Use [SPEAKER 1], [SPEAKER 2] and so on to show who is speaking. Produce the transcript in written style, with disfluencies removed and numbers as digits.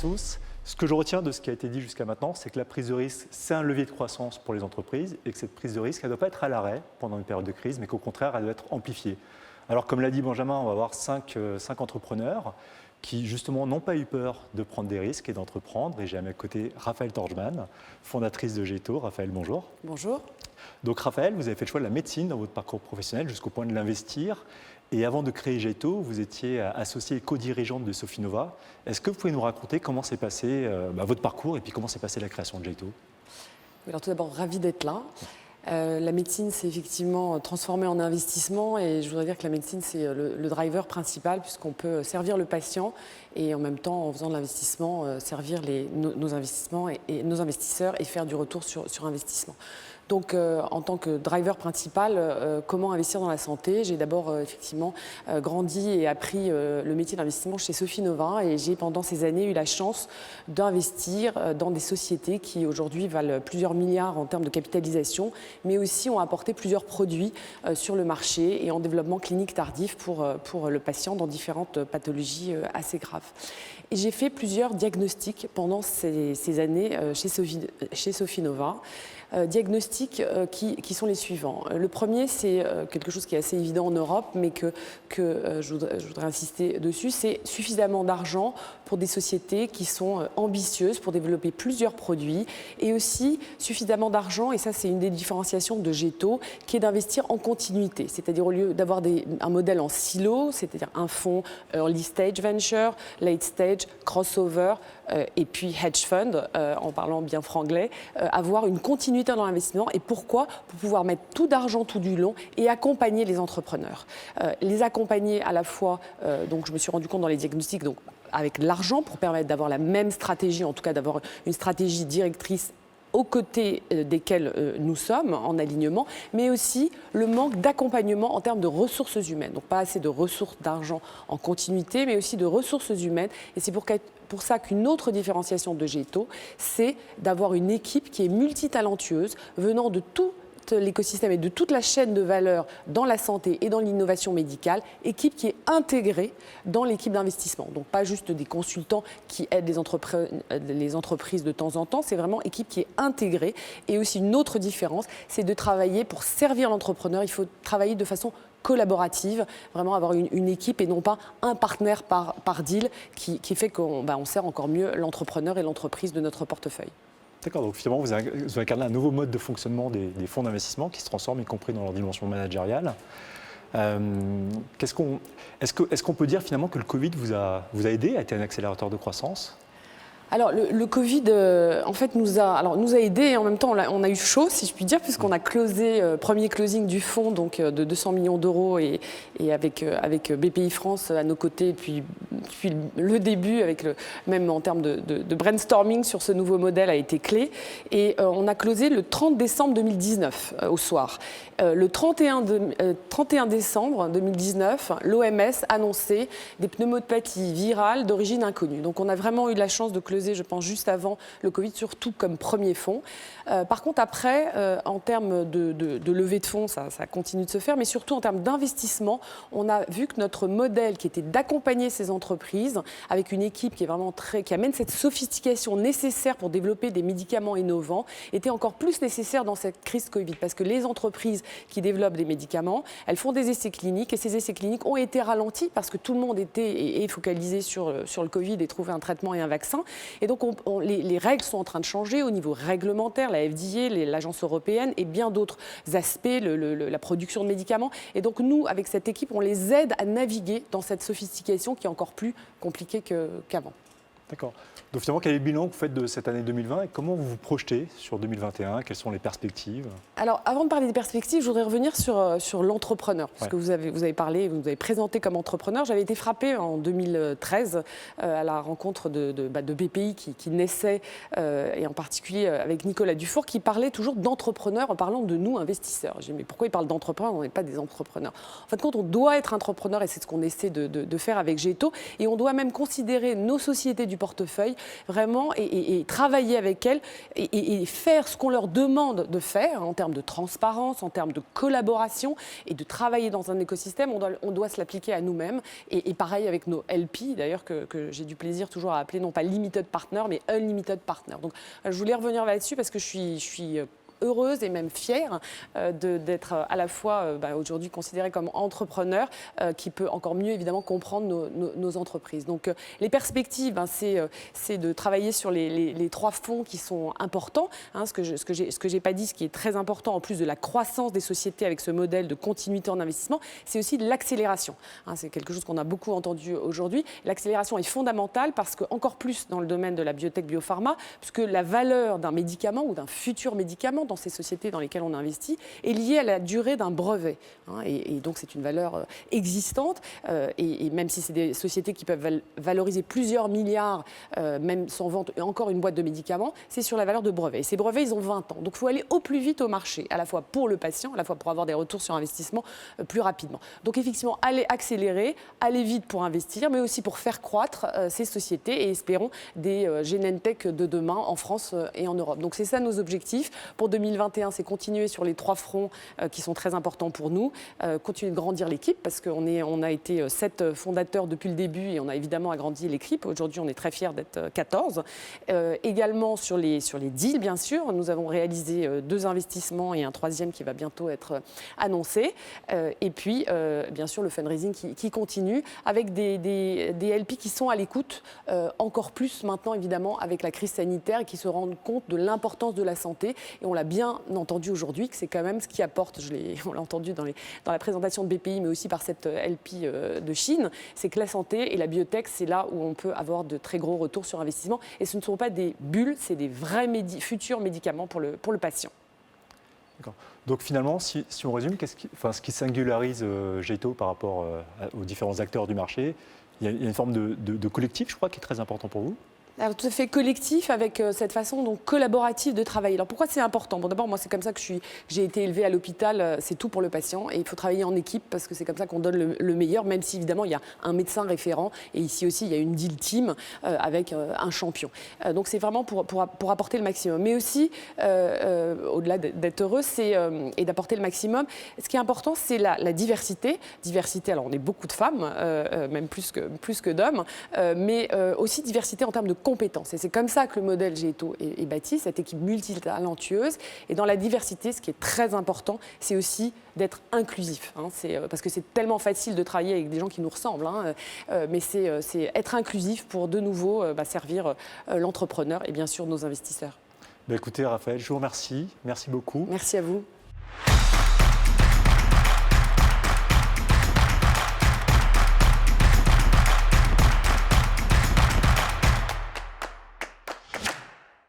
[SPEAKER 1] tous. Ce que je retiens de ce qui a été dit jusqu'à maintenant, c'est que la prise de risque, c'est un levier de croissance pour les entreprises et que cette prise de risque, elle ne doit pas être à l'arrêt pendant une période de crise, mais qu'au contraire, elle doit être amplifiée. Alors, comme l'a dit Benjamin, on va avoir cinq entrepreneurs qui, justement, n'ont pas eu peur de prendre des risques et d'entreprendre. Et j'ai à mes côtés Raphaël Torgman, fondatrice de Géto. Raphaël, bonjour.
[SPEAKER 2] Bonjour.
[SPEAKER 1] Donc, Raphaël, vous avez fait le choix de la médecine dans votre parcours professionnel jusqu'au point de l'investir. Et avant de créer Géto, vous étiez associée et co-dirigeante de Sofinova. Est-ce que vous pouvez nous raconter comment s'est passé votre parcours et puis comment s'est passée la création de Géto?
[SPEAKER 2] Alors tout d'abord, ravie d'être là. La médecine s'est effectivement transformée en investissement et je voudrais dire que la médecine, c'est le driver principal puisqu'on peut servir le patient et en même temps, en faisant de l'investissement, servir nos investissements et nos investisseurs et faire du retour sur investissement. Donc, en tant que driver principal, comment investir dans la santé? J'ai d'abord effectivement grandi et appris le métier d'investissement chez Sofinova et j'ai pendant ces années eu la chance d'investir dans des sociétés qui aujourd'hui valent plusieurs milliards en termes de capitalisation, mais aussi ont apporté plusieurs produits sur le marché et en développement clinique tardif pour le patient dans différentes pathologies assez graves. Et j'ai fait plusieurs diagnostics pendant ces années chez Sofinova. Diagnostics qui sont les suivants. Le premier, c'est quelque chose qui est assez évident en Europe, mais que je voudrais insister dessus, c'est suffisamment d'argent pour des sociétés qui sont ambitieuses pour développer plusieurs produits et aussi suffisamment d'argent, et ça c'est une des différenciations de Géto, qui est d'investir en continuité, c'est-à-dire au lieu d'avoir un modèle en silo, c'est-à-dire un fonds early stage venture, late stage, crossover et puis hedge fund, en parlant bien franglais, avoir une continuité dans l'investissement. Et pourquoi? Pour pouvoir mettre tout d'argent tout du long et accompagner les entrepreneurs. Les accompagner à la fois, donc je me suis rendu compte dans les diagnostics, donc avec l'argent pour permettre d'avoir la même stratégie, en tout cas d'avoir une stratégie directrice aux côtés desquels nous sommes en alignement, mais aussi le manque d'accompagnement en termes de ressources humaines. Donc pas assez de ressources d'argent en continuité, mais aussi de ressources humaines. Et c'est pour ça qu'une autre différenciation de Géto, c'est d'avoir une équipe qui est multitalentueuse, venant de tout l'écosystème et de toute la chaîne de valeur dans la santé et dans l'innovation médicale, équipe qui est intégrée dans l'équipe d'investissement. Donc pas juste des consultants qui aident les entreprises de temps en temps, c'est vraiment équipe qui est intégrée. Et aussi une autre différence, c'est de travailler pour servir l'entrepreneur. Il faut travailler de façon collaborative, vraiment avoir une équipe et non pas un partenaire par deal qui fait qu'on sert encore mieux l'entrepreneur et l'entreprise de notre portefeuille.
[SPEAKER 1] D'accord, donc finalement vous incarnez un nouveau mode de fonctionnement des fonds d'investissement qui se transforment, y compris dans leur dimension managériale. Est-ce qu'on peut dire finalement que le Covid vous a aidé, a été un accélérateur de croissance?
[SPEAKER 2] Alors, le Covid, en fait, nous a aidés et en même temps, on a eu chaud, si je puis dire, puisqu'on a closé, premier closing du fonds donc, de 200 millions d'euros et avec BPI France à nos côtés, puis le début, même en termes de brainstorming sur ce nouveau modèle a été clé. Et on a closé le 30 décembre 2019 au soir. Le 31 décembre 2019, l'OMS annonçait des pneumopathies virales d'origine inconnue. Donc, on a vraiment eu la chance de closer, je pense, juste avant le Covid, surtout comme premier fonds. Par contre, après, en termes de levée de fonds, ça continue de se faire, mais surtout en termes d'investissement, on a vu que notre modèle qui était d'accompagner ces entreprises avec une équipe qui est vraiment qui amène cette sophistication nécessaire pour développer des médicaments innovants était encore plus nécessaire dans cette crise Covid, parce que les entreprises qui développent des médicaments, elles font des essais cliniques et ces essais cliniques ont été ralentis parce que tout le monde était focalisé sur le Covid et trouver un traitement et un vaccin. Et donc, les règles sont en train de changer au niveau réglementaire, la FDA, l'Agence européenne et bien d'autres aspects, la production de médicaments. Et donc, nous, avec cette équipe, on les aide à naviguer dans cette sophistication qui est encore plus compliquée qu'avant.
[SPEAKER 1] D'accord. Donc finalement, quel est le bilan que vous faites de cette année 2020 et comment vous vous projetez sur 2021? Quelles sont les perspectives?
[SPEAKER 2] Alors, avant de parler des perspectives, je voudrais revenir sur l'entrepreneur, parce que vous avez parlé, vous avez présenté comme entrepreneur. J'avais été frappée en 2013 à la rencontre de BPI qui naissait, et en particulier avec Nicolas Dufour, qui parlait toujours d'entrepreneurs en parlant de nous, investisseurs. J'ai dit, mais pourquoi il parle d'entrepreneurs? On n'est pas des entrepreneurs. En fin de compte, on doit être entrepreneur et c'est ce qu'on essaie de faire avec Géto. Et on doit même considérer nos sociétés du du portefeuille, vraiment, et travailler avec elles et faire ce qu'on leur demande de faire en termes de transparence, en termes de collaboration et de travailler dans un écosystème. On doit se l'appliquer à nous-mêmes. Et pareil avec nos LP, d'ailleurs, que j'ai du plaisir toujours à appeler non pas limited partner, mais unlimited partner. Donc, je voulais revenir là-dessus parce que je suis heureuse et même fière d'être à la fois aujourd'hui considérée comme entrepreneur qui peut encore mieux évidemment comprendre nos entreprises. Donc les perspectives, c'est de travailler sur les 3 fonds qui sont importants. Ce que j'ai pas dit, ce qui est très important en plus de la croissance des sociétés avec ce modèle de continuité en investissement, c'est aussi de l'accélération. C'est quelque chose qu'on a beaucoup entendu aujourd'hui. L'accélération est fondamentale parce que encore plus dans le domaine de la biotech, biopharma, puisque la valeur d'un médicament ou d'un futur médicament dans ces sociétés dans lesquelles on investit est liée à la durée d'un brevet. Et donc, c'est une valeur existante. Et même si c'est des sociétés qui peuvent valoriser plusieurs milliards, même sans vente, et encore une boîte de médicaments, c'est sur la valeur de brevets. Et ces brevets, ils ont 20 ans. Donc, il faut aller au plus vite au marché, à la fois pour le patient, à la fois pour avoir des retours sur investissement plus rapidement. Donc, effectivement, aller accélérer, aller vite pour investir, mais aussi pour faire croître ces sociétés et espérons des Genentech de demain en France et en Europe. Donc, c'est ça nos objectifs. Pour 2021, c'est continuer sur les 3 fronts qui sont très importants pour nous, continuer de grandir l'équipe parce qu'on a été 7 fondateurs depuis le début et on a évidemment agrandi l'équipe. Aujourd'hui, on est très fiers d'être 14. Également sur les deals, bien sûr, nous avons réalisé 2 investissements et un 3e qui va bientôt être annoncé. Et puis, bien sûr, le fundraising qui continue avec des LP qui sont à l'écoute, encore plus maintenant, évidemment, avec la crise sanitaire et qui se rendent compte de l'importance de la santé. Et on l'a bien entendu aujourd'hui, que c'est quand même ce qui apporte, on l'a entendu dans la présentation de BPI, mais aussi par cette LP de Chine, c'est que la santé et la biotech, c'est là où on peut avoir de très gros retours sur investissement. Et ce ne sont pas des bulles, c'est des vrais futurs médicaments pour le patient.
[SPEAKER 1] D'accord. Donc finalement, si on résume, ce qui singularise G2 par rapport aux différents acteurs du marché, il y a une forme de collectif, je crois, qui est très important pour vous.
[SPEAKER 2] Alors, tout à fait collectif avec cette façon donc collaborative de travailler. Alors pourquoi c'est important? Bon, d'abord, moi c'est comme ça que j'ai été élevée à l'hôpital, c'est tout pour le patient et il faut travailler en équipe parce que c'est comme ça qu'on donne le meilleur, même si évidemment il y a un médecin référent et ici aussi il y a une deal team avec un champion. Donc c'est vraiment pour apporter le maximum. Mais aussi, au-delà d'être heureux et d'apporter le maximum, ce qui est important c'est la diversité. Diversité, alors on est beaucoup de femmes, même plus que d'hommes, mais aussi diversité en termes de compétences. Et c'est comme ça que le modèle G2 est bâti, cette équipe multitalentueuse. Et dans la diversité, ce qui est très important, c'est aussi d'être inclusif. Parce que c'est tellement facile de travailler avec des gens qui nous ressemblent. Mais c'est être inclusif pour de nouveau servir l'entrepreneur et bien sûr nos investisseurs.
[SPEAKER 1] Écoutez, Raphaël, je vous remercie. Merci beaucoup.
[SPEAKER 2] Merci à vous.